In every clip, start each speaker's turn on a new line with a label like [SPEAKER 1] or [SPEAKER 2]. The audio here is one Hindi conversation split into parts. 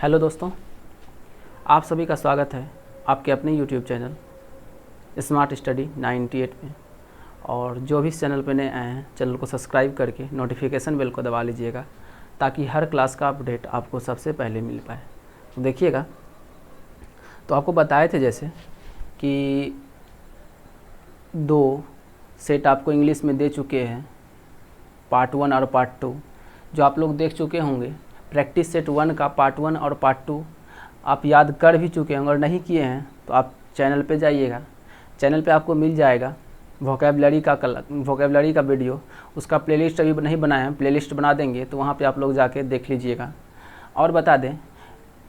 [SPEAKER 1] हेलो दोस्तों, आप सभी का स्वागत है आपके अपने यूट्यूब चैनल स्मार्ट स्टडी 98 में। और जो भी इस चैनल पर नए आए हैं, चैनल को सब्सक्राइब करके नोटिफिकेशन बेल को दबा लीजिएगा ताकि हर क्लास का अपडेट आपको सबसे पहले मिल पाए। तो देखिएगा, तो आपको बताए थे जैसे कि 2 सेट आपको इंग्लिश में दे चुके हैं, पार्ट 1 और पार्ट 2, जो आप लोग देख चुके होंगे। प्रैक्टिस सेट 1 का पार्ट 1 और पार्ट 2 आप याद कर भी चुके होंगे, और नहीं किए हैं तो आप चैनल पे जाइएगा। चैनल पे आपको मिल जाएगा वोकैबुलरी का वीडियो। उसका प्लेलिस्ट अभी नहीं बनाया है, प्लेलिस्ट बना देंगे तो वहाँ पे आप लोग जाके देख लीजिएगा। और बता दें,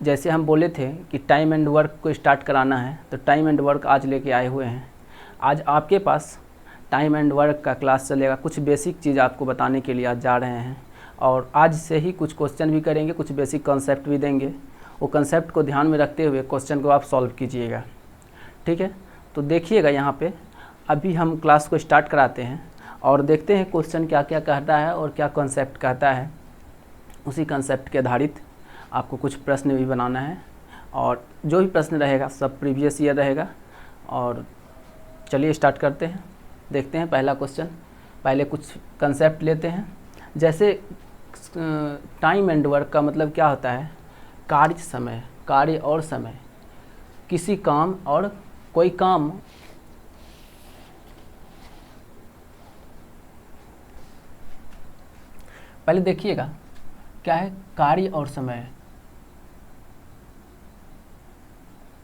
[SPEAKER 1] जैसे हम बोले थे कि टाइम एंड वर्क को स्टार्ट कराना है, तो टाइम एंड वर्क आज लेके आए हुए हैं। आज आपके पास टाइम एंड वर्क का क्लास चलेगा। कुछ बेसिक चीज़ आपको बताने के लिए आज जा रहे हैं, और आज से ही कुछ क्वेश्चन भी करेंगे, कुछ बेसिक कॉन्सेप्ट भी देंगे। वो कॉन्सेप्ट को ध्यान में रखते हुए क्वेश्चन को आप सॉल्व कीजिएगा, ठीक है। तो देखिएगा, यहाँ पे अभी हम क्लास को स्टार्ट कराते हैं और देखते हैं क्वेश्चन क्या क्या कहता है और क्या कॉन्सेप्ट कहता है। उसी कॉन्सेप्ट के आधारित आपको कुछ प्रश्न भी बनाना है, और जो भी प्रश्न रहेगा सब प्रीवियस ईयर रहेगा। और चलिए स्टार्ट करते हैं, देखते हैं पहला क्वेश्चन। पहले कुछ कंसेप्ट लेते हैं। जैसे टाइम एंड वर्क का मतलब क्या होता है? कार्य समय, कार्य और समय, किसी काम और कोई काम पहले देखिएगा क्या है। कार्य और समय,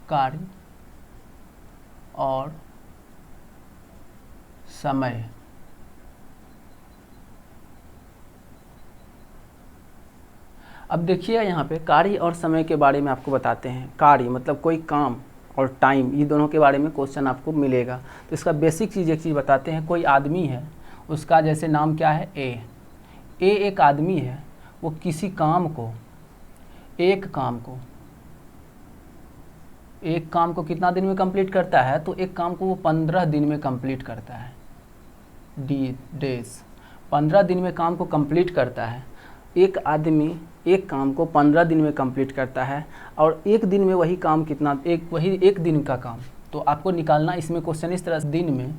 [SPEAKER 1] कार्य और समय। अब देखिए यहाँ पे कार्य और समय के बारे में आपको बताते हैं। कार्य मतलब कोई काम, और टाइम, ये दोनों के बारे में क्वेश्चन आपको मिलेगा। तो इसका बेसिक चीज़ एक चीज़ बताते हैं। कोई आदमी है, उसका जैसे नाम क्या है? ए एक आदमी है, वो किसी काम को, एक काम को कितना दिन में कंप्लीट करता है? तो एक काम को वो 15 दिन में कंप्लीट करता है। डेज 15 दिन में काम को कंप्लीट करता है। एक आदमी एक काम को 15 दिन में कंप्लीट करता है, और एक दिन में वही काम कितना, वही एक दिन का काम। तो आपको निकालना इसमें क्वेश्चन इस तरह से, दिन में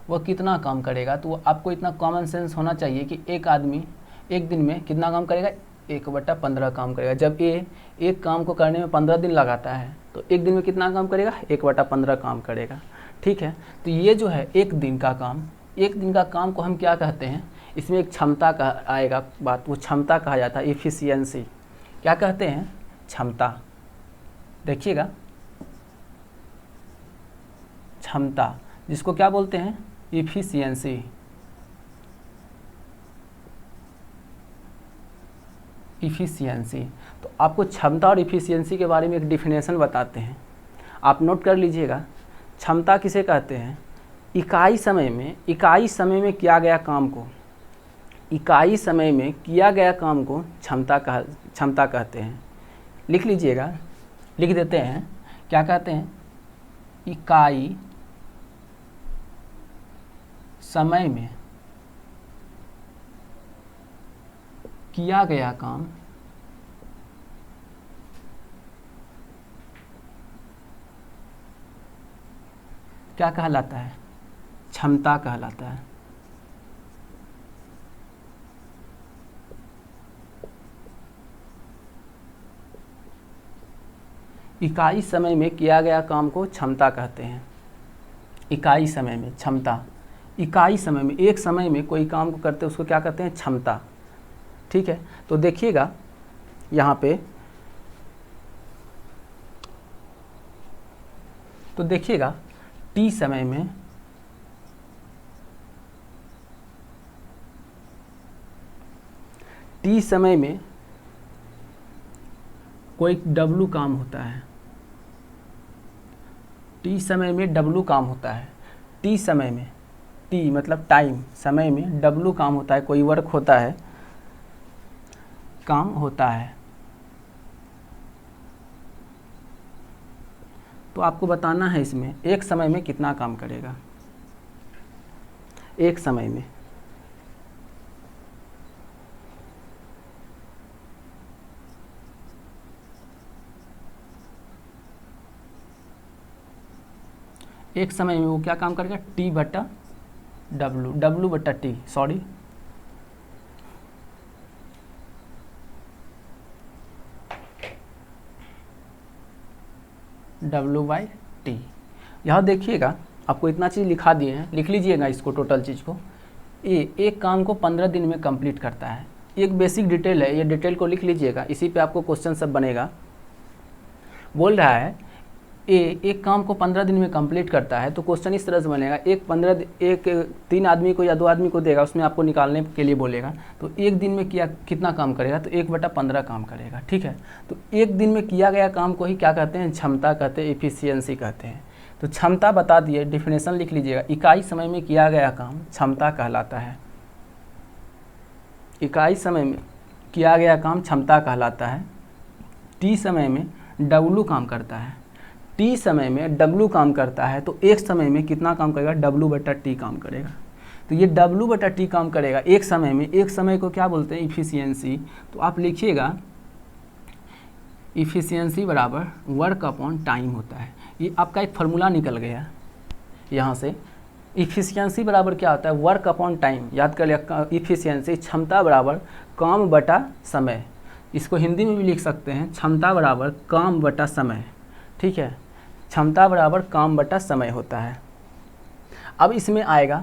[SPEAKER 1] वह कितना काम करेगा। तो आपको इतना कॉमन सेंस होना चाहिए कि एक आदमी एक दिन में कितना काम करेगा? 1/15 काम करेगा। जब एक काम को करने में 15 दिन लगाता है, तो एक दिन में कितना काम करेगा? 1/15 काम करेगा, ठीक है। तो ये जो है एक दिन का काम को हम क्या कहते हैं? इसमें एक क्षमता का आएगा बात, वो क्षमता कहा जाता है, एफिशिएंसी। क्या कहते हैं? क्षमता। देखिएगा, क्षमता जिसको क्या बोलते हैं? एफिशिएंसी। तो आपको क्षमता और एफिशिएंसी के बारे में एक डिफिनेशन बताते हैं, आप नोट कर लीजिएगा। क्षमता किसे कहते हैं? इकाई समय में किया गया काम को, इकाई समय में किया गया काम को क्षमता कहते हैं। लिख लीजिएगा, लिख देते हैं। क्या कहते हैं? इकाई समय में किया गया काम क्या कहलाता है? क्षमता कहलाता है। इकाई समय में किया गया काम को क्षमता कहते हैं। इकाई समय में क्षमता, इकाई समय में, एक समय में कोई काम को करते हैं, उसको क्या कहते हैं? क्षमता, ठीक है। तो देखिएगा यहाँ पे, तो देखिएगा टी समय में कोई डब्लू काम होता है। टी समय में डब्लू काम होता है। टी समय में, टी मतलब टाइम, समय में डब्लू काम होता है, कोई वर्क होता है, काम होता है। तो आपको बताना है इसमें एक समय में कितना काम करेगा। एक समय में एक समय में वो क्या काम करेगा, टी बटा डब्लू, डब्लू बटा T, sorry W by T. यहाँ देखिएगा आपको इतना चीज़ लिखा दिए हैं, लिख लीजिएगा इसको, टोटल चीज़ को। एक काम को 15 दिन में कंप्लीट करता है, एक बेसिक डिटेल है, ये डिटेल को लिख लीजिएगा, इसी पे आपको क्वेश्चन सब बनेगा। बोल रहा है एक काम को 15 दिन में कंप्लीट करता है, तो क्वेश्चन इस तरह से बनेगा, एक 3 आदमी को या 2 आदमी को देगा, उसमें आपको निकालने के लिए बोलेगा, तो एक दिन में कितना काम करेगा, तो 1/15 काम करेगा, ठीक है। तो एक दिन में किया गया काम को ही क्या कहते हैं, क्षमता कहते हैं, एफिशिएंसी कहते हैं। तो क्षमता बता दिए, डिफिनेशन लिख लीजिएगा, इकाई समय में किया गया काम क्षमता कहलाता है। इकाई समय में किया गया काम क्षमता कहलाता है। टी समय में डब्लू काम करता है, टी समय में डब्लू काम करता है, तो एक समय में कितना काम करेगा, डब्लू बटा टी काम करेगा। तो ये डब्लू बटा टी काम करेगा एक समय में, एक समय को क्या बोलते हैं, इफिशियंसी। तो आप लिखिएगा इफिशियंसी बराबर वर्क अपॉन टाइम होता है। ये आपका एक फार्मूला निकल गया यहाँ से। इफिशियंसी बराबर क्या होता है, वर्क अपॉन टाइम, याद कर लिया। इफिशियंसी क्षमता बराबर काम बटा समय, इसको हिंदी में भी लिख सकते हैं, क्षमता बराबर काम बटा समय, ठीक है। क्षमता बराबर काम बटा समय होता है। अब इसमें आएगा,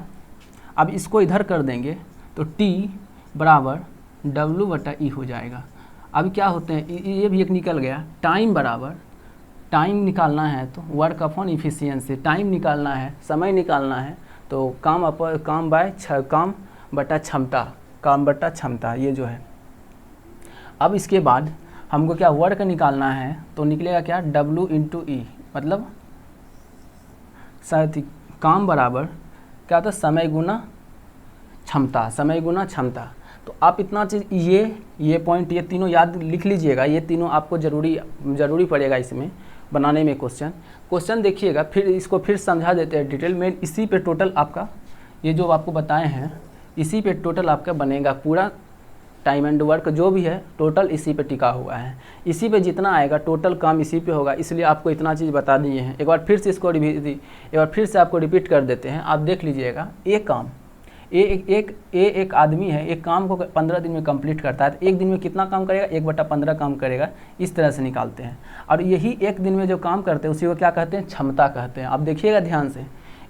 [SPEAKER 1] अब इसको इधर कर देंगे तो T बराबर W बटा E हो जाएगा। अब क्या होते हैं, ये भी एक निकल गया। टाइम बराबर, टाइम निकालना है तो वर्क अपॉन इफिशियंसी, टाइम निकालना है, समय निकालना है, तो काम बटा क्षमता, काम बटा क्षमता, ये जो है। अब इसके बाद हमको क्या वर्क निकालना है, तो निकलेगा क्या, W इंटू ई, मतलब काम बराबर क्या होता है, समय गुना क्षमता, समय गुना क्षमता। तो आप इतना चीज़ ये पॉइंट, ये तीनों याद लिख लीजिएगा, ये तीनों आपको ज़रूरी पड़ेगा इसमें बनाने में। क्वेश्चन देखिएगा, फिर इसको फिर समझा देते हैं डिटेल में। इसी पे टोटल आपका ये जो आपको बताए हैं, इसी पे टोटल आपका बनेगा पूरा टाइम एंड वर्क जो भी है, टोटल इसी पे टिका हुआ है। इसी पे जितना आएगा टोटल काम इसी पे होगा, इसलिए आपको इतना चीज़ बता दिए हैं। एक बार फिर से इसको एक बार फिर से आपको रिपीट कर देते हैं, आप देख लीजिएगा। एक काम एक आदमी है, एक काम को 15 दिन में कंप्लीट करता है, तो एक दिन में कितना काम करेगा, 1/15 काम करेगा, इस तरह से निकालते हैं। और यही एक दिन में जो काम करते हैं उसी को क्या कहते हैं, क्षमता कहते हैं। आप देखिएगा ध्यान से,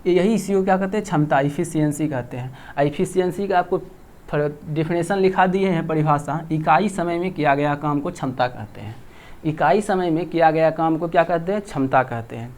[SPEAKER 1] यही इसी को क्या कहते हैं, क्षमता, इफिशियंसी कहते हैं। इफिशियंसी का आपको डिफिनेशन लिखा दिए हैं, परिभाषा। इकाई समय में किया गया काम को क्षमता कहते हैं। इकाई समय में किया गया काम को क्या कहते हैं, क्षमता कहते हैं।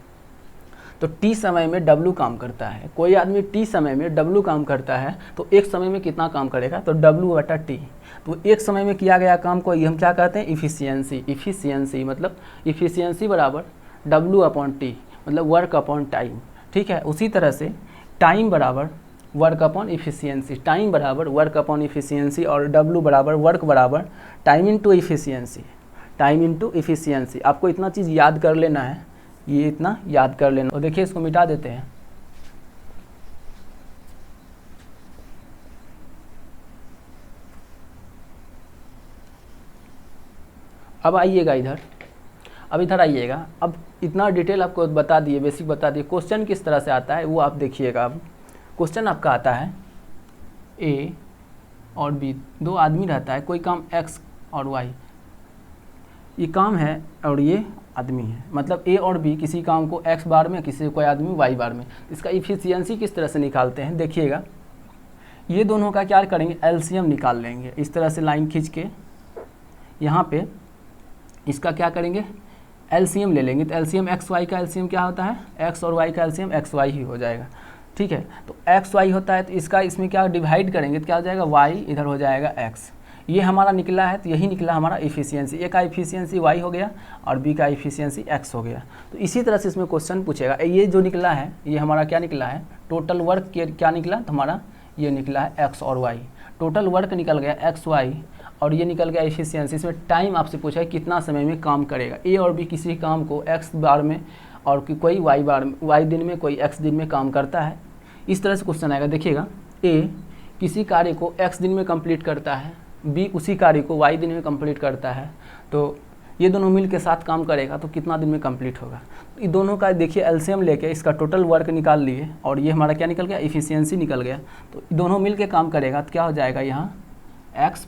[SPEAKER 1] तो टी समय में डब्लू काम करता है, कोई आदमी टी समय में डब्लू काम करता है, तो एक समय में कितना काम करेगा, तो डब्लू बटा टी। तो एक समय में किया गया काम को हम क्या कहते हैं, इफिशियंसी। इफिशियंसी मतलब इफिशियंसी बराबर डब्लू अपॉन टी, मतलब वर्क अपॉन टाइम, ठीक है। उसी तरह से टाइम बराबर वर्क अपॉन इफिशियंसी, टाइम बराबर वर्क अपॉन इफिशियंसी, और डब्लू बराबर वर्क बराबर time into efficiency, time into efficiency. आपको इतना चीज़ याद कर लेना है, ये इतना याद कर लेना। और देखिए इसको मिटा देते हैं। अब आइएगा इधर, अब इधर आइएगा। अब इतना डिटेल आपको बता दिए, बेसिक बता दिए। क्वेश्चन किस तरह से आता है वो आप देखिएगा। अब क्वेश्चन आपका आता है, ए और बी, 2 आदमी रहता है, कोई काम एक्स और वाई, ये काम है और ये आदमी है, मतलब ए और बी किसी काम को एक्स बार में, किसी कोई आदमी वाई बार में। इसका इफिशियंसी किस तरह से निकालते हैं देखिएगा। ये दोनों का क्या करेंगे, एलसीएम निकाल लेंगे। इस तरह से लाइन खींच के यहाँ पे इसका क्या करेंगे, एलसीएम ले लेंगे। तो एलसीएम एक्स वाई का एलसीएम क्या होता है, एक्स और वाई का एलसीएम एक्स वाई ही हो जाएगा, ठीक है। तो एक्स वाई होता है, तो इसका इसमें क्या डिवाइड करेंगे तो क्या हो जाएगा, वाई इधर हो जाएगा एक्स। ये हमारा निकला है, तो यही निकला हमारा इफिशियंसी। ए का इफिशियंसी वाई हो गया और बी का इफिशियंसी एक्स हो गया। तो इसी तरह से इसमें क्वेश्चन पूछेगा। ये जो निकला है ये हमारा क्या निकला है, टोटल वर्क क्या निकला, तो हमारा ये निकला है एक्स और वाई। टोटल वर्क निकल गया एक्स वाई, और ये निकल गया इफिशियंसी। इसमें टाइम आपसे पूछा है कितना समय में काम करेगा। ए और बी किसी काम को एक्स बार में और कोई वाई बार में, वाई दिन में, कोई एक्स दिन में काम करता है। इस तरह से क्वेश्चन आएगा। देखिएगा, ए किसी कार्य को एक्स दिन में कंप्लीट करता है, बी उसी कार्य को वाई दिन में कंप्लीट करता है। तो ये दोनों मिल के साथ काम करेगा तो कितना दिन में कंप्लीट होगा। तो ये दोनों का देखिए एलसीएम लेके इसका टोटल वर्क निकाल लिए और ये हमारा क्या निकल गया, इफिशियंसी निकल गया। तो दोनों मिल के काम करेगा तो क्या हो जाएगा, यहाँ x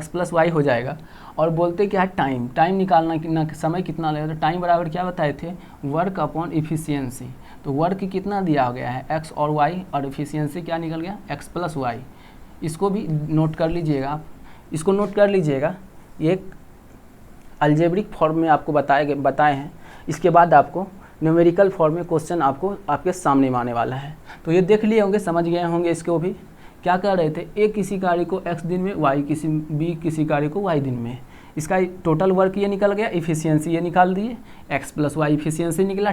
[SPEAKER 1] प्लस वाई हो जाएगा। और बोलते क्या है, टाइम निकालना समय कितना लगेगा। तो टाइम बराबर क्या बताए थे, वर्क अपॉन इफिशियंसी। तो वर्क कितना दिया गया है, x और y, और इफिशियंसी क्या निकल गया, x प्लस वाई। इसको भी नोट कर लीजिएगा आप, इसको नोट कर लीजिएगा। ये एक अलजेब्रिक फॉर्म में आपको बताए हैं। इसके बाद आपको न्यूमेरिकल फॉर्म में क्वेश्चन आपके सामने आने वाला है। तो ये देख लिए होंगे, समझ गए होंगे। इसको भी क्या कर रहे थे, ए किसी कार्य को x दिन में, बी किसी कार्य को y दिन में। इसका टोटल वर्क ये निकल गया, इफिशियंसी ये निकाल दिए, x प्लस वाई इफिशियंसी निकला।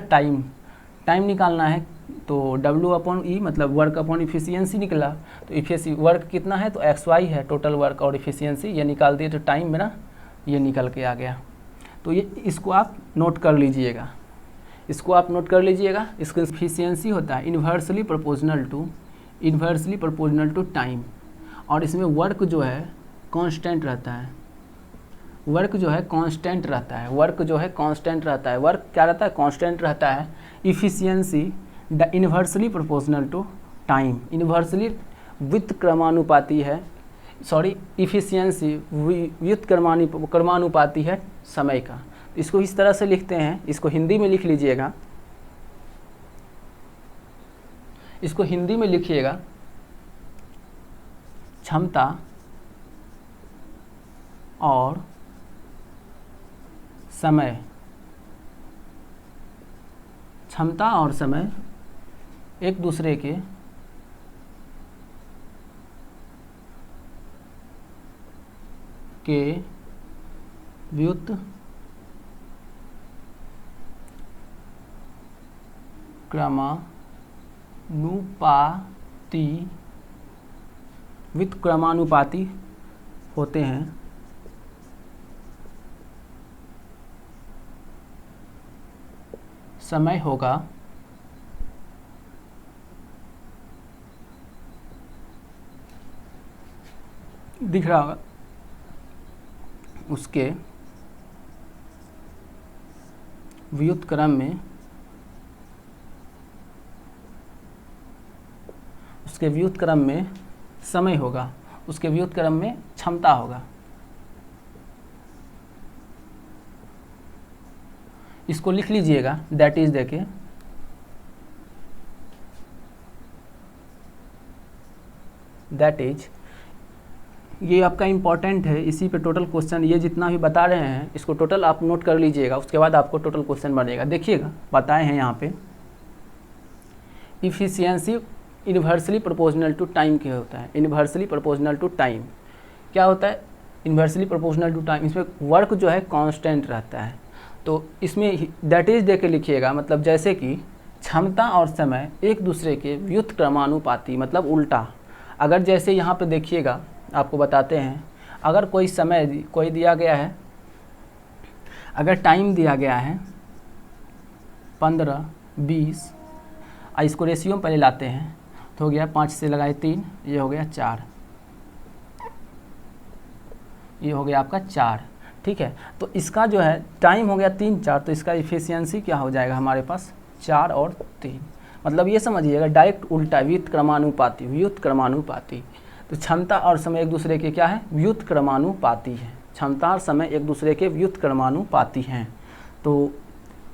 [SPEAKER 1] टाइम निकालना है तो W अपॉन ई मतलब वर्क अपॉन इफिशियंसी निकला। तो वर्क कितना है, तो XY है टोटल वर्क, और इफिशियंसी ये निकाल दिए। तो टाइम मेरा ये निकल के आ गया। तो ये इसको आप नोट कर लीजिएगा, इसका इफिशियंसी होता है इन्वर्सली प्रोपोर्शनल टू टाइम। और इसमें वर्क जो है कांस्टेंट रहता है, वर्क क्या रहता है, कांस्टेंट रहता है। Efficiency inversely proportional to time, inversely वित्त क्रमानुपाती है, इफिशियंसी व्युत क्रमानुपाती है समय का। इसको इस तरह से लिखते हैं, इसको हिंदी में लिख लीजिएगा, इसको हिंदी में लिखिएगा, क्षमता और समय, एक दूसरे के व्युत क्रमानुपाती होते हैं। समय होगा दिख रहा होगा, उसके व्युत्क्रम में समय होगा, उसके व्युत्क्रम में क्षमता होगा। इसको लिख लीजिएगा, दैट इज देखे ये आपका इम्पॉर्टेंट है, इसी पे टोटल क्वेश्चन, ये जितना भी बता रहे हैं इसको टोटल आप नोट कर लीजिएगा। उसके बाद आपको टोटल क्वेश्चन बनेगा। देखिएगा बताए हैं यहाँ पे, efficiency inversely proportional to time क्या होता है, इन्वर्सली प्रोपोर्शनल टू टाइम क्या होता है, इन्वर्सली प्रोपोर्शनल टू टाइम। इसमें वर्क जो है कांस्टेंट रहता है। तो इसमें दैट इज दे के लिखिएगा, मतलब जैसे कि क्षमता और समय एक दूसरे के व्युत क्रमानुपाती, मतलब उल्टा। अगर जैसे यहाँ पे देखिएगा, आपको बताते हैं, अगर कोई समय दिया गया है, अगर टाइम दिया गया है 15, 20, इसको रेशियो में पहले लाते हैं तो हो गया 5 से लगाए 3, ये हो गया 4, ये हो गया आपका 4, ठीक है। तो इसका जो है टाइम हो गया 3, 4, तो इसका इफिशियंसी क्या हो जाएगा हमारे पास 4 और 3, मतलब ये समझिएगा डायरेक्ट उल्टा, व्युत क्रमानुपाती। तो क्षमता और समय एक दूसरे के क्या है, व्युत क्रमानुपाती है। क्षमता और समय एक दूसरे के व्युत क्रमानुपाती हैं। तो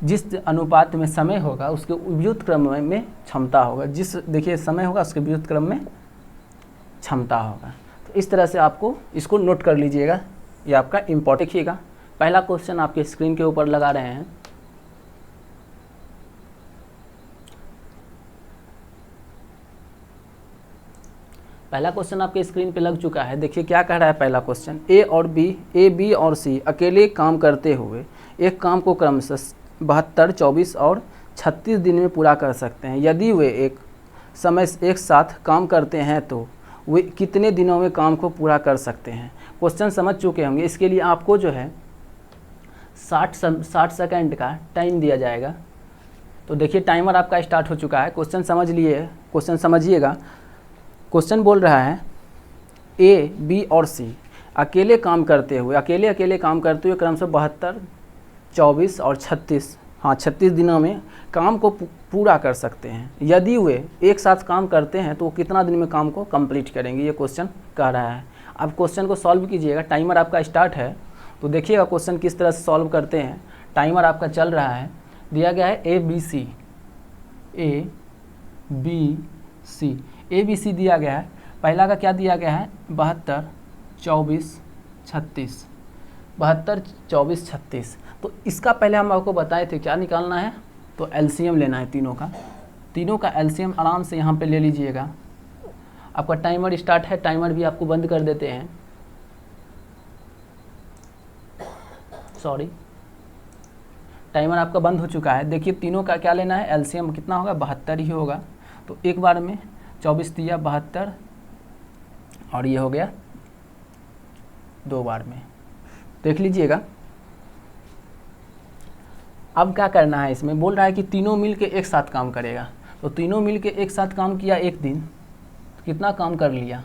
[SPEAKER 1] जिस अनुपात में समय होगा उसके व्युत क्रम में क्षमता होगा, जिस देखिए समय होगा उसके व्युत क्रम में क्षमता होगा। तो इस तरह से आपको इसको नोट कर लीजिएगा, ये आपका इम्पोर्टेंट। देखिएगा पहला क्वेश्चन आपके स्क्रीन के ऊपर लगा रहे हैं। पहला क्वेश्चन आपके स्क्रीन पे लग चुका है। देखिए क्या कह रहा है पहला क्वेश्चन, ए, बी और सी अकेले काम करते हुए एक काम को क्रमशः 72, 24 और 36 दिन में पूरा कर सकते हैं। यदि वे एक साथ काम करते हैं तो वे कितने दिनों में काम को पूरा कर सकते हैं। क्वेश्चन समझ चुके होंगे। इसके लिए आपको जो है 60 सेकंड का टाइम दिया जाएगा। तो देखिए टाइमर आपका स्टार्ट हो चुका है। क्वेश्चन समझ लिए, क्वेश्चन समझिएगा। क्वेश्चन बोल रहा है ए, बी और सी अकेले काम करते हुए अकेले काम करते हुए क्रमशः 72, 24 और 36, हाँ 36 दिनों में काम को पूरा कर सकते हैं। यदि वे एक साथ काम करते हैं तो वो कितना दिन में काम को कंप्लीट करेंगे, ये क्वेश्चन कह रहा है। अब क्वेश्चन को सॉल्व कीजिएगा। टाइमर आपका स्टार्ट है, तो देखिएगा क्वेश्चन किस तरह से सॉल्व करते हैं। टाइमर आपका चल रहा है, दिया गया है ABC दिया गया है। पहला का क्या दिया गया है 72, 24, 36, 72, 24, 36। तो इसका पहले हम आपको बताए थे क्या निकालना है, तो एलसीएम लेना है तीनों का एलसीएम आराम से यहाँ पे ले लीजिएगा। आपका टाइमर स्टार्ट है, टाइमर भी आपको बंद कर देते हैं, सॉरी टाइमर आपका बंद हो चुका है। देखिए तीनों का क्या लेना है, एलसीएम कितना होगा 72 ही होगा। तो एक बार में 24 दिया 72 और ये हो गया 2 बार में, देख लीजिएगा। अब क्या करना है, इसमें बोल रहा है कि तीनों मिल के एक साथ काम करेगा। तो तीनों मिल के एक साथ काम किया एक दिन, तो कितना काम कर लिया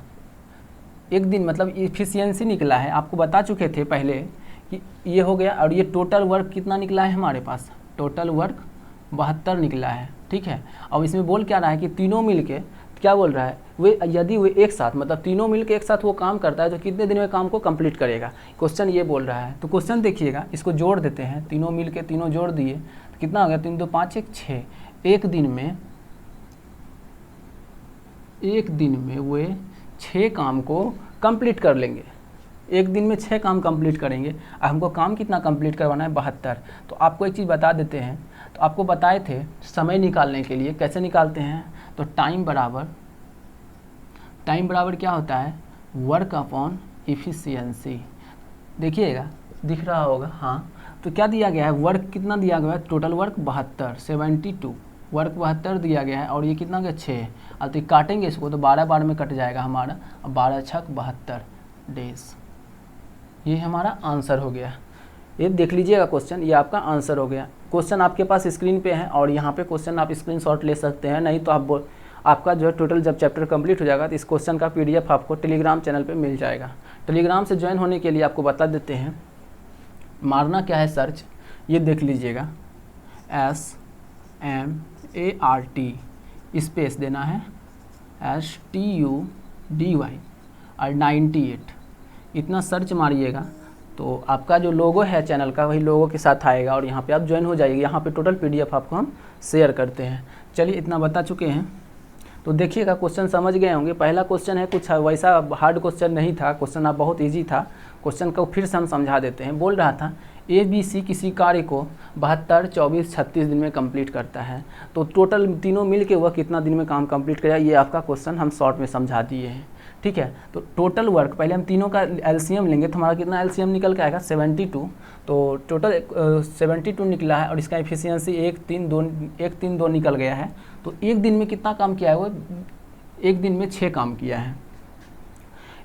[SPEAKER 1] एक दिन, मतलब इफिशियंसी निकला है। आपको बता चुके थे पहले कि ये हो गया। और ये टोटल वर्क कितना निकला है हमारे पास, टोटल वर्क 72 निकला है, ठीक है। अब इसमें बोल क्या रहा है कि तीनों मिल के क्या बोल रहा है, वे यदि वे एक साथ, मतलब तीनों मिल के एक साथ वो काम करता है तो कितने दिन में काम को कंप्लीट करेगा, क्वेश्चन ये बोल रहा है। तो क्वेश्चन देखिएगा, इसको जोड़ देते हैं, तीनों मिल के तीनों जोड़ दिए तो कितना हो गया 3 2 5 1 6। एक दिन में वे 6 काम को कंप्लीट कर लेंगे। एक दिन में 6 काम कंप्लीट करेंगे। अब हमको काम कितना कंप्लीट करवाना है 72। तो आपको एक चीज़ बता देते हैं, तो आपको बताए थे समय निकालने के लिए कैसे निकालते हैं। तो टाइम बराबर क्या होता है, वर्क अपॉन इफिशियंसी। देखिएगा दिख रहा होगा, हाँ। तो क्या दिया गया है, वर्क कितना दिया गया है, टोटल वर्क 72, 72 वर्क 72 दिया गया है। और ये कितना गया 6। अब तो काटेंगे इसको तो 12 बार में कट जाएगा हमारा, 12 छक 72 डेज। ये हमारा आंसर हो गया। ये देख लीजिएगा क्वेश्चन, ये आपका आंसर हो गया। क्वेश्चन आपके पास स्क्रीन पे है और यहाँ पे क्वेश्चन आप स्क्रीनशॉट ले सकते हैं, नहीं तो आपका जो है टोटल जब चैप्टर कंप्लीट हो जाएगा तो इस क्वेश्चन का PDF आपको टेलीग्राम चैनल पे मिल जाएगा। टेलीग्राम से ज्वाइन होने के लिए आपको बता देते हैं, मारना क्या है सर्च, ये देख लीजिएगा SMART स्पेस देना है STUDY और 98 इतना सर्च मारिएगा तो आपका जो लोगो है चैनल का वही लोगो के साथ आएगा और यहाँ पे आप ज्वाइन हो जाइए। यहाँ पे टोटल PDF आपको हम शेयर करते हैं। चलिए इतना बता चुके हैं, तो देखिएगा क्वेश्चन समझ गए होंगे। पहला क्वेश्चन है, कुछ वैसा हार्ड क्वेश्चन नहीं था, क्वेश्चन आप बहुत ईजी था। क्वेश्चन को फिर से हम समझा देते हैं। बोल रहा था ABC किसी कार्य को 72, 24, 36 दिन में कंप्लीट करता है, तो टोटल तीनों मिल के वह कितना दिन में काम कंप्लीट करेगा, ये आपका क्वेश्चन हम शॉर्ट में समझा दिए हैं, ठीक है। तो टोटल वर्क पहले हम तीनों का एलसीएम लेंगे तो हमारा कितना एलसीएम निकल के आएगा 72। तो टोटल 72 निकला है और इसका एफिशिएंसी 132 निकल गया है। तो एक दिन में कितना काम किया है वो, एक दिन में 6 काम किया है।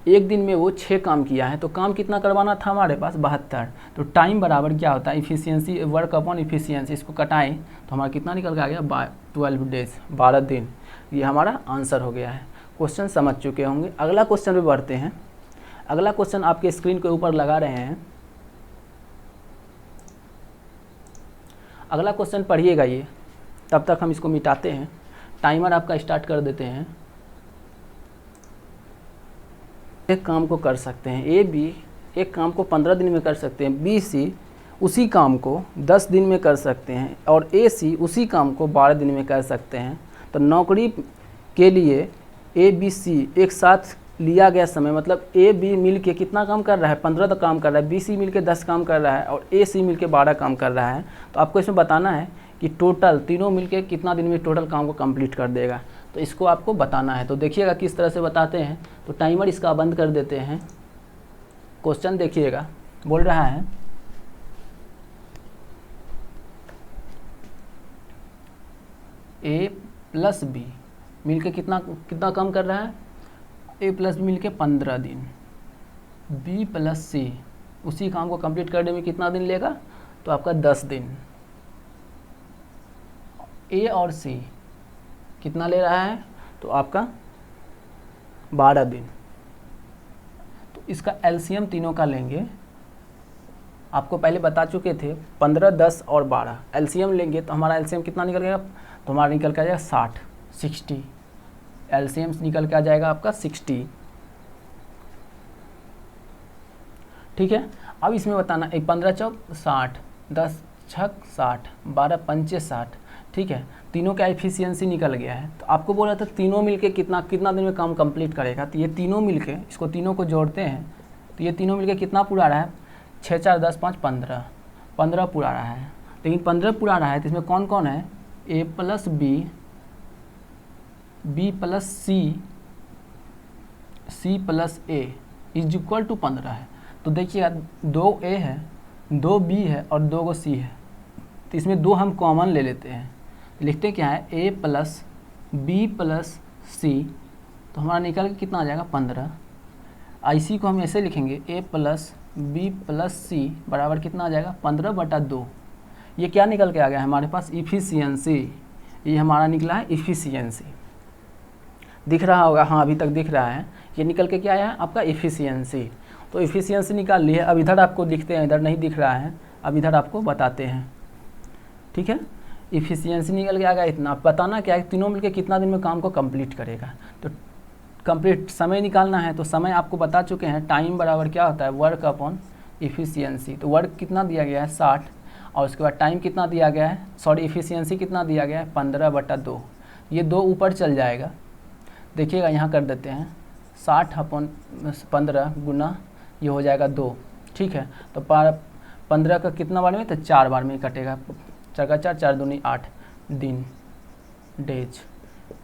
[SPEAKER 1] एक दिन में वो 6 काम किया है, तो काम कितना करवाना था हमारे पास 72। तो टाइम बराबर क्या होता है, इफिशियंसी वर्क अपॉन इफिशियंसी, इसको कटाएं तो हमारा कितना निकल के आ गया 12 डेज, 12 दिन। ये हमारा आंसर हो गया है। क्वेश्चन समझ चुके होंगे। अगला क्वेश्चन पे बढ़ते हैं। अगला क्वेश्चन आपके स्क्रीन के ऊपर लगा रहे हैं। अगला क्वेश्चन पढ़िएगा ये, तब तक हम इसको मिटाते हैं। टाइमर आपका स्टार्ट कर देते हैं। एक काम को कर सकते हैं, AB एक काम को 15 दिन में कर सकते हैं, BC उसी काम को 10 दिन में कर सकते हैं और AC उसी काम को 12 दिन में कर सकते हैं। तो नौकरी के लिए ABC एक साथ लिया गया समय, मतलब AB मिल के कितना काम कर रहा है 15 काम कर रहा है, BC मिल के 10 काम कर रहा है और AC मिल के 12 काम कर रहा है। तो आपको इसमें बताना है कि टोटल तीनों मिल के कितना दिन में टोटल काम को कंप्लीट कर देगा, तो इसको आपको बताना है। तो देखिएगा किस तरह से बताते हैं। तो टाइमर इसका बंद कर देते हैं। क्वेश्चन देखिएगा, बोल रहा है A प्लस B मिल के कितना काम कर रहा है, A प्लस B मिल के 15 दिन, B प्लस C उसी काम को कंप्लीट करने में कितना दिन लेगा, तो आपका 10 दिन। A और C कितना ले रहा है, तो आपका 12 दिन। तो तो इसका एलसीएम तीनों का लेंगे, आपको पहले बता चुके थे 15, 10 और 12 एलसीएम लेंगे तो हमारा एलसीएम कितना निकल गया, तो हमारा निकल के आ जाएगा 60 एलसीएम निकल के आ जाएगा आपका 60। ठीक है, अब इसमें बताना 15 चौक 60, 10 छक 60, 12 पंचे 60। ठीक है, तीनों का एफिशिएंसी निकल गया है। तो आपको बोला था तीनों मिलके कितना दिन में काम कंप्लीट करेगा, तो ये तीनों मिलके इसको तीनों को जोड़ते हैं तो ये तीनों मिलके कितना पूरा रहा है, 6 4 10 5 15 पूरा रहा है। लेकिन 15 पूरा रहा है तो इसमें कौन कौन है, a plus b plus c plus a is equal to 15 है। तो देखिएगा 2 ए है, 2 बी है और 2 को सी है, तो इसमें 2 हम कॉमन ले लेते हैं, लिखते क्या है ए प्लस बी प्लस सी, तो हमारा निकल के कितना आ जाएगा 15। इसी को हम ऐसे लिखेंगे ए प्लस बी प्लस सी बराबर कितना आ जाएगा 15/2। ये क्या निकल के आ गया हमारे पास, इफ़िशियंसी। ये हमारा निकला है इफ़िशियंसी, दिख रहा होगा, हाँ अभी तक दिख रहा है। ये निकल के क्या आया है आपका इफ़िशियंसी। तो इफ़िशियंसी निकाल लिए। अब इधर आपको दिखते हैं, इधर नहीं दिख रहा है, अब इधर आपको बताते हैं। ठीक है, इफ़िशियंसी निकल के आ गया इतना। बताना क्या है, तीनों मिलकर कितना दिन में काम को कंप्लीट करेगा। तो कंप्लीट समय निकालना है, तो समय आपको बता चुके हैं, टाइम बराबर क्या होता है, वर्क अपॉन इफ़िशियंसी। तो वर्क कितना दिया गया है 60, और उसके बाद टाइम कितना दिया गया है, सॉरी इफ़िशियंसी कितना दिया गया है 15/2। ये 2 ऊपर चल जाएगा, देखिएगा यहाँ कर देते हैं 60/15 गुना ये हो जाएगा 2। ठीक है, तो 15 का कितना बार में, तो 4 बार में कटेगा, 4 का 4, 4 दूनी 8 दिन, डेज।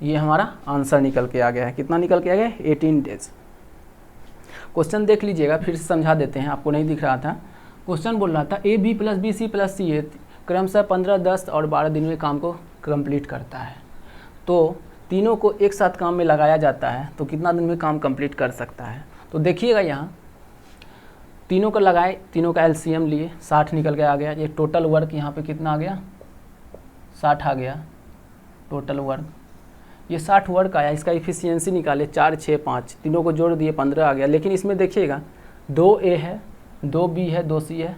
[SPEAKER 1] ये हमारा आंसर निकल के आ गया है। कितना निकल के आ गया, 18 डेज। क्वेश्चन देख लीजिएगा, फिर से समझा देते हैं, आपको नहीं दिख रहा था। क्वेश्चन बोल रहा था a b plus b c plus c a क्रमशः 15, 10 और 12 दिन में काम को कंप्लीट करता है। तो तीनों को एक साथ काम में लगाया जाता है तो कितना दिन में काम कंप्लीट कर सकता है। तो देखिएगा यहाँ तीनों को लगाए, तीनों का एलसीएम लिए, 60 निकल के आ गया। ये टोटल वर्क यहाँ पे कितना आ गया, 60 आ गया टोटल वर्क। ये 60 वर्क आया, इसका इफ़िशियंसी निकाले 4 6 5, तीनों को जोड़ दिए 15 आ गया। लेकिन इसमें देखिएगा 2 ए है, 2 बी है, 2 सी है।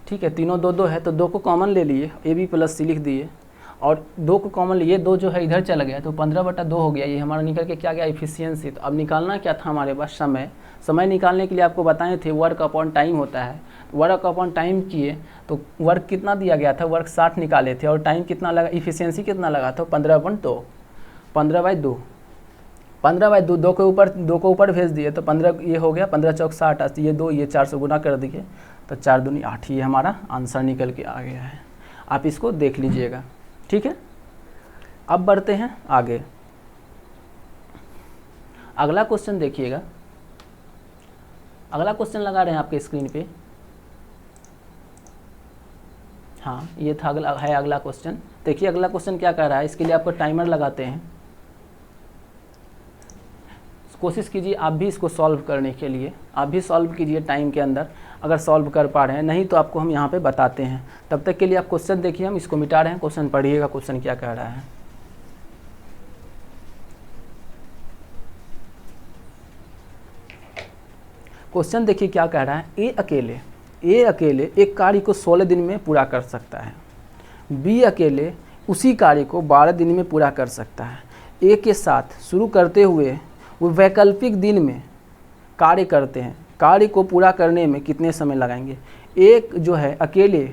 [SPEAKER 1] ठीक है, तीनों 2 2 है तो 2 को कॉमन ले लिए, ए बी प्लस सी लिख दिए, और 2 को कॉमन लिए, 2 जो है इधर चला गया तो 15/2 हो गया। ये हमारा निकल के क्या गया, इफ़िशियंसी। तो अब निकालना क्या था हमारे पास, समय। समय निकालने के लिए आपको बताए थे वर्क अपॉन टाइम होता है। वर्क अपॉन टाइम किए तो वर्क कितना दिया गया था, वर्क 60 निकाले थे, और टाइम कितना लगा, इफ़िशियंसी कितना लगा था 15/2, 15/2, 15/2, 2 को ऊपर भेज दिए तो 15 ये हो गया, 15 चौक 60, ये 2, ये 4 से गुना कर दिए तो 4 दूनी 8। ये हमारा आंसर निकल के आ गया है। आप इसको देख लीजिएगा। ठीक है, अब बढ़ते हैं आगे। अगला क्वेश्चन देखिएगा, अगला क्वेश्चन लगा रहे हैं आपके स्क्रीन पे। हाँ, ये था अगला क्वेश्चन। देखिए अगला क्वेश्चन क्या कह रहा है, इसके लिए आपको टाइमर लगाते हैं। कोशिश कीजिए आप भी इसको सॉल्व करने के लिए, आप भी सॉल्व कीजिए टाइम के अंदर, अगर सॉल्व कर पा रहे हैं, नहीं तो आपको हम यहाँ पे बताते हैं। तब तक के लिए आप क्वेश्चन देखिए, हम इसको मिटा रहे हैं, क्वेश्चन पढ़िएगा, क्वेश्चन क्या कह रहा है। क्वेश्चन देखिए क्या कह रहा है, ए अकेले एक कार्य को 16 दिन में पूरा कर सकता है, बी अकेले उसी कार्य को 12 दिन में पूरा कर सकता है। ए के साथ शुरू करते हुए वो वैकल्पिक दिन में कार्य करते हैं, कार्य को पूरा करने में कितने समय लगाएंगे। एक जो है अकेले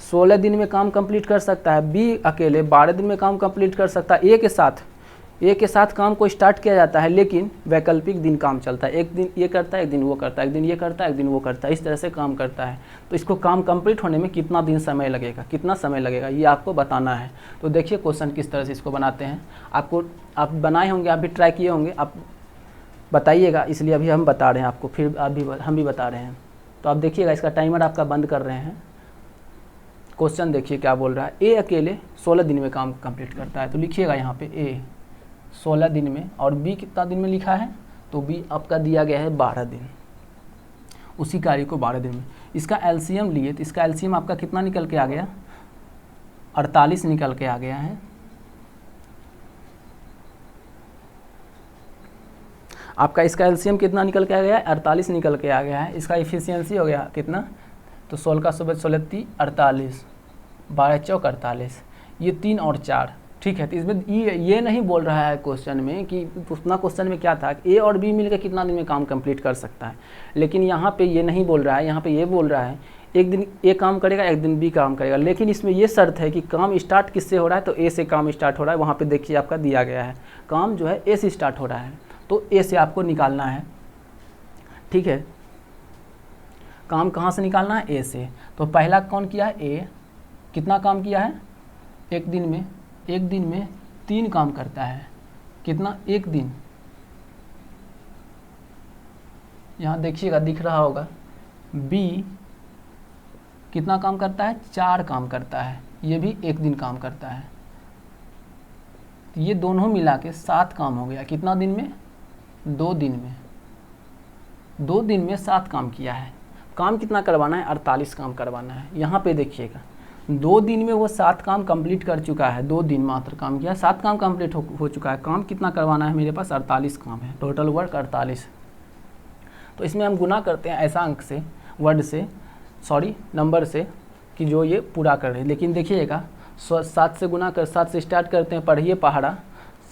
[SPEAKER 1] 16 दिन में काम कंप्लीट कर सकता है, बी अकेले 12 दिन में काम कंप्लीट कर सकता है। ए के साथ काम को स्टार्ट किया जाता है, लेकिन वैकल्पिक दिन काम चलता है, एक दिन ये करता है, एक दिन वो करता है, एक दिन ये करता है, एक दिन वो करता है, इस तरह से काम करता है। तो इसको काम कंप्लीट होने में कितना दिन समय लगेगा, कितना समय लगेगा, ये आपको बताना है। तो देखिए क्वेश्चन किस तरह से इसको बनाते हैं। आप बनाए होंगे, आप भी ट्राई किए होंगे, आप बताइएगा, इसलिए अभी हम बता रहे हैं आपको, फिर हम भी बता रहे हैं। तो आप देखिएगा, इसका टाइमर आपका बंद कर रहे हैं। क्वेश्चन देखिए क्या बोल रहा है, ए अकेले 16 दिन में काम कंप्लीट करता है। तो लिखिएगा यहाँ पे ए 16 दिन में, और बी कितना दिन में लिखा है, तो बी आपका दिया गया है 12 दिन, उसी कार्य को 12 दिन में। इसका एलसीएम लिए तो इसका एलसीएम आपका कितना निकल के आ गया, 48 निकल के आ गया है। आपका इसका एलसीएम कितना निकल के आ गया है, 48 निकल के आ गया है। इसका इफिशियंसी हो गया कितना, तो 16 का 16 3 48, 12 चौक 48, ये 3 और 4, ठीक है। तो इसमें ये नहीं बोल रहा है क्वेश्चन में कि उतना क्वेश्चन में क्या था, ए और बी मिलकर कितना दिन में काम कंप्लीट कर सकता है, लेकिन यहाँ पे ये नहीं बोल रहा है। यहाँ पे ये बोल रहा है एक दिन ए काम करेगा, एक दिन बी काम करेगा, लेकिन इसमें ये शर्त है कि काम स्टार्ट किससे हो रहा है, तो ए से काम स्टार्ट हो रहा है। वहाँ पे देखिए आपका दिया गया है काम जो है ए से स्टार्ट हो रहा है, तो ए से आपको निकालना है, ठीक है। काम कहाँ से निकालना है, ए से। तो पहला कौन किया है, ए, कितना काम किया है, एक दिन में 3 काम करता है, कितना, एक दिन। यहाँ देखिएगा दिख रहा होगा, बी कितना काम करता है, 4 काम करता है, ये भी एक दिन काम करता है। ये दोनों मिला के 7 काम हो गया, कितना दिन में, 2 दिन में। 2 दिन में 7 काम किया है। काम कितना करवाना है, 48 काम करवाना है। यहाँ पे देखिएगा 2 दिन में वो 7 काम कंप्लीट कर चुका है, 2 दिन मात्र काम किया, 7 काम कंप्लीट हो चुका है। काम कितना करवाना है, मेरे पास 48 काम है, टोटल वर्क 48। तो इसमें हम गुना करते हैं ऐसा अंक से, वर्ड से, नंबर से, कि जो ये पूरा कर रहे हैं। लेकिन देखिएगा 7 से गुना कर, 7 से स्टार्ट करते हैं, पढ़िए पहाड़ा,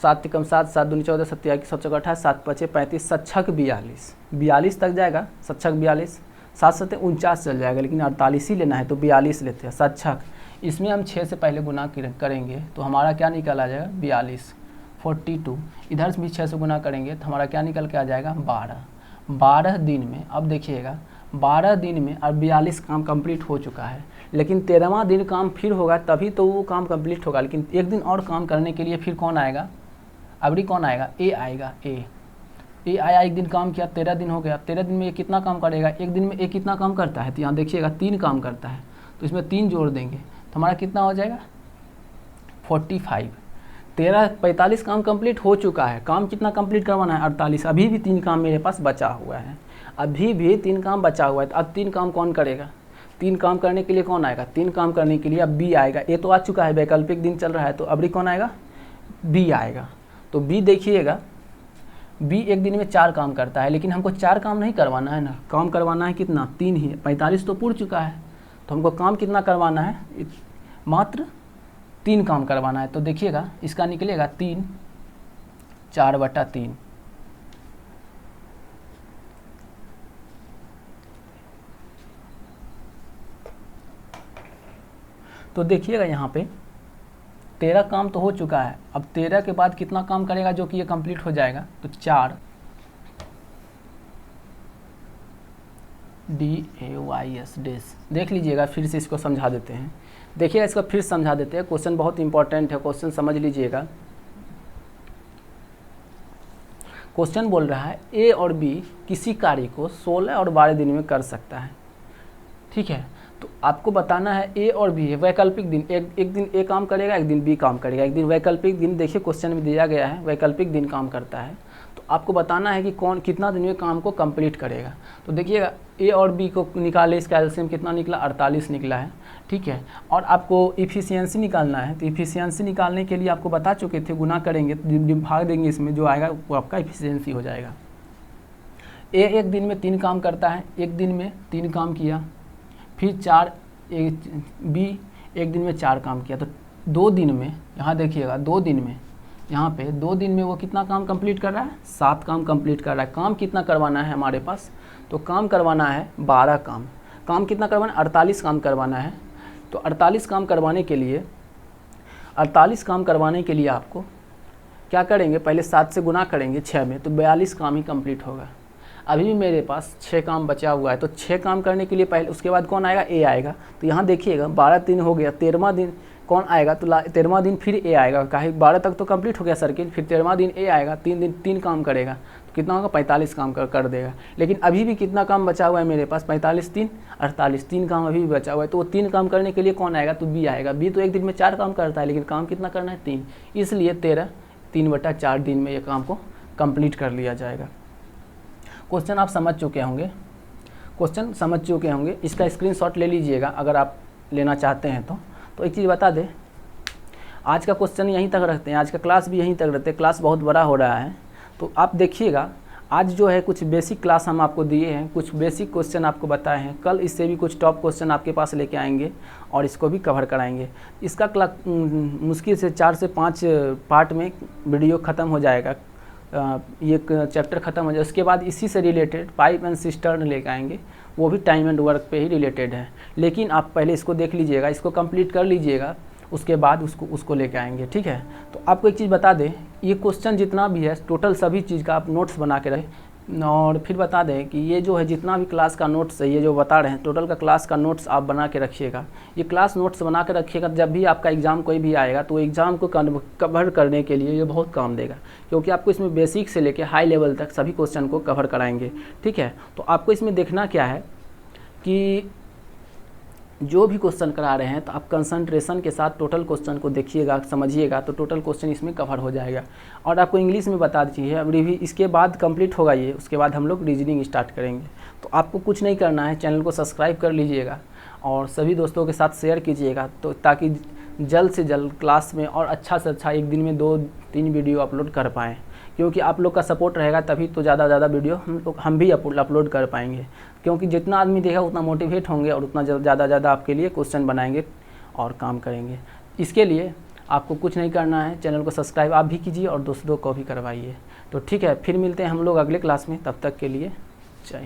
[SPEAKER 1] 7 कम 7, 7 दूनी 14, 7 7 चौक 28, 7 5 35, 7 6 42, 42 तक जाएगा, 7 6 42, 7 7 49 चल जाएगा, लेकिन 48 ही लेना है तो 42 लेते हैं, 7 6। इसमें हम 6 से पहले गुना करेंगे तो हमारा क्या निकल आ जाएगा, 42, 42। इधर से भी 6 से गुना करेंगे तो हमारा क्या निकल के आ जाएगा, 12। 12 दिन में, अब देखिएगा 12 दिन में अब 42 काम कंप्लीट हो चुका है, लेकिन 13वां दिन काम फिर होगा, तभी तो वो काम कंप्लीट होगा। लेकिन एक दिन और काम करने के लिए फिर कौन आएगा, अबरी कौन आएगा, ए आएगा। ए आया, एक दिन काम किया, 13 दिन हो गया। 13 दिन में ये कितना काम करेगा, एक दिन में ए कितना काम करता है, तो यहाँ देखिएगा 3 काम करता है, तो इसमें 3 जोड़ देंगे तो हमारा कितना हो जाएगा, 45। 45 काम कंप्लीट हो चुका है। काम कितना कंप्लीट करवाना है, 48। अभी भी 3 काम मेरे पास बचा हुआ है, अभी भी 3 काम बचा हुआ है। तो अब 3 काम कौन करेगा, 3 काम करने के लिए कौन आएगा, 3 काम करने के लिए अब बी आएगा। ए तो आ चुका है, वैकल्पिक दिन चल रहा है, तो अबरी कौन आएगा, बी आएगा। तो बी देखिएगा, बी एक दिन में 4 काम करता है, लेकिन हमको 4 काम नहीं करवाना है ना, काम करवाना है कितना, 3 ही। 45 तो पूर्ण चुका है, तो हमको काम कितना करवाना है, मात्र 3 काम करवाना है। तो देखिएगा इसका निकलेगा 3 4/3। तो देखिएगा यहाँ पे 13 काम तो हो चुका है, अब 13 के बाद कितना काम करेगा जो कि ये कंप्लीट हो जाएगा, तो 4 DAYS डेस। देख लीजिएगा, फिर से इसको समझा देते हैं। देखिएगा इसको फिर समझा देते हैं, क्वेश्चन बहुत इंपॉर्टेंट है, क्वेश्चन समझ लीजिएगा। क्वेश्चन बोल रहा है ए और बी किसी कार्य को 16 और 12 दिन में कर सकता है, ठीक है। तो आपको बताना है ए और बी है, वैकल्पिक दिन, एक दिन ए काम करेगा, एक दिन बी काम करेगा, एक दिन वैकल्पिक दिन, देखिए क्वेश्चन में दिया गया है वैकल्पिक दिन काम करता है। तो आपको बताना है कि कौन कितना दिन में काम को कंप्लीट करेगा। तो देखिएगा ए और बी को निकाले, इसका एलसीएम कितना निकला, 48 निकला है, ठीक है। और आपको इफिशियंसी निकालना है, तो इफिशियंसी निकालने के लिए आपको बता चुके थे, गुना करेंगे तो भाग देंगे, इसमें जो आएगा वो आपका इफिशियंसी हो जाएगा। ए एक दिन में 3 काम करता है, एक दिन में 3 काम किया, फिर 4, बी एक दिन में 4 काम किया, तो 2 दिन में, यहाँ देखिएगा 2 दिन में, यहाँ पे 2 दिन में वो कितना काम कंप्लीट कर रहा है, 7 काम कंप्लीट कर रहा है। काम कितना करवाना है हमारे पास, तो काम करवाना है 12 काम। काम कितना करवाना है, 48 काम करवाना है। तो 48 काम करवाने के लिए, 48 काम करवाने के लिए आपको क्या करेंगे, पहले 7 से गुना करेंगे 6 में, तो 42 काम ही कंप्लीट होगा। अभी भी मेरे पास 6 काम बचा हुआ है, तो 6 काम करने के लिए पहले, उसके बाद कौन आएगा, ए आएगा। तो यहाँ देखिएगा 12 दिन हो गया, 13वां दिन कौन आएगा, तो 13वां दिन फिर ए आएगा, काहे 12 तक तो कंप्लीट हो गया सर्किल, फिर 13वां दिन ए आएगा, 3 दिन 3 काम करेगा, तो कितना होगा, 45 काम कर देगा। लेकिन अभी भी कितना काम बचा हुआ है मेरे पास, 45 3 48, 3 काम अभी भी बचा हुआ है। तो वो 3 काम करने के लिए कौन आएगा, तो बी आएगा। बी तो एक दिन में 4 काम करता है, लेकिन काम कितना करना है, 3, इसलिए 13 3/4 दिन में ये काम को कंप्लीट कर लिया जाएगा। क्वेश्चन आप समझ चुके होंगे, क्वेश्चन समझ चुके होंगे। इसका स्क्रीनशॉट ले लीजिएगा अगर आप लेना चाहते हैं तो एक चीज़ बता दें, आज का क्वेश्चन यहीं तक रखते हैं, आज का क्लास भी यहीं तक रखते हैं, क्लास बहुत बड़ा हो रहा है। तो आप देखिएगा आज जो है कुछ बेसिक क्लास हम आपको दिए हैं, कुछ बेसिक क्वेश्चन आपको बताए हैं। कल इससे भी कुछ टॉप क्वेश्चन आपके पास लेके आएंगे और इसको भी कवर कराएंगे। इसका मुश्किल से 4 से 5 पार्ट में वीडियो ख़त्म हो जाएगा, ये चैप्टर ख़त्म हो जाए। उसके बाद इसी से रिलेटेड पाइप एंड सिस्टर्न लेके आएंगे, वो भी टाइम एंड वर्क पे ही रिलेटेड है। लेकिन आप पहले इसको देख लीजिएगा, इसको कंप्लीट कर लीजिएगा, उसके बाद उसको लेके आएंगे, ठीक है। तो आपको एक चीज़ बता दें, ये क्वेश्चन जितना भी है टोटल सभी चीज़ का आप नोट्स बना के रखें। और फिर बता दें कि ये जो है जितना भी क्लास का नोट्स है, ये जो बता रहे हैं टोटल का क्लास का नोट्स आप बना के रखिएगा। ये क्लास नोट्स बना के रखिएगा, जब भी आपका एग्ज़ाम कोई भी आएगा तो एग्ज़ाम को कवर करने के लिए ये बहुत काम देगा, क्योंकि आपको इसमें बेसिक से लेकर हाई लेवल तक सभी क्वेश्चन को कवर कराएंगे, ठीक है। तो आपको इसमें देखना क्या है कि जो भी क्वेश्चन करा रहे हैं तो आप कंसंट्रेशन के साथ टोटल क्वेश्चन को देखिएगा, समझिएगा, तो टोटल क्वेश्चन इसमें कवर हो जाएगा। और आपको इंग्लिश में बता दीजिए, अब रिव्यू इसके बाद कंप्लीट होगा ये, उसके बाद हम लोग रीजनिंग स्टार्ट करेंगे। तो आपको कुछ नहीं करना है, चैनल को सब्सक्राइब कर लीजिएगा और सभी दोस्तों के साथ शेयर कीजिएगा, तो ताकि जल्द से जल्द क्लास में और अच्छा से अच्छा एक दिन में 2-3 वीडियो अपलोड कर पाएँ, क्योंकि आप लोग का सपोर्ट रहेगा तभी तो ज़्यादा वीडियो हम भी अपलोड कर पाएंगे। क्योंकि जितना आदमी देखा उतना मोटिवेट होंगे और उतना ज़्यादा आपके लिए क्वेश्चन बनाएंगे और काम करेंगे। इसके लिए आपको कुछ नहीं करना है, चैनल को सब्सक्राइब आप भी कीजिए और दोस्तों को भी करवाइए। तो ठीक है, फिर मिलते हैं हम लोग अगले क्लास में, तब तक के लिए जय हिंद।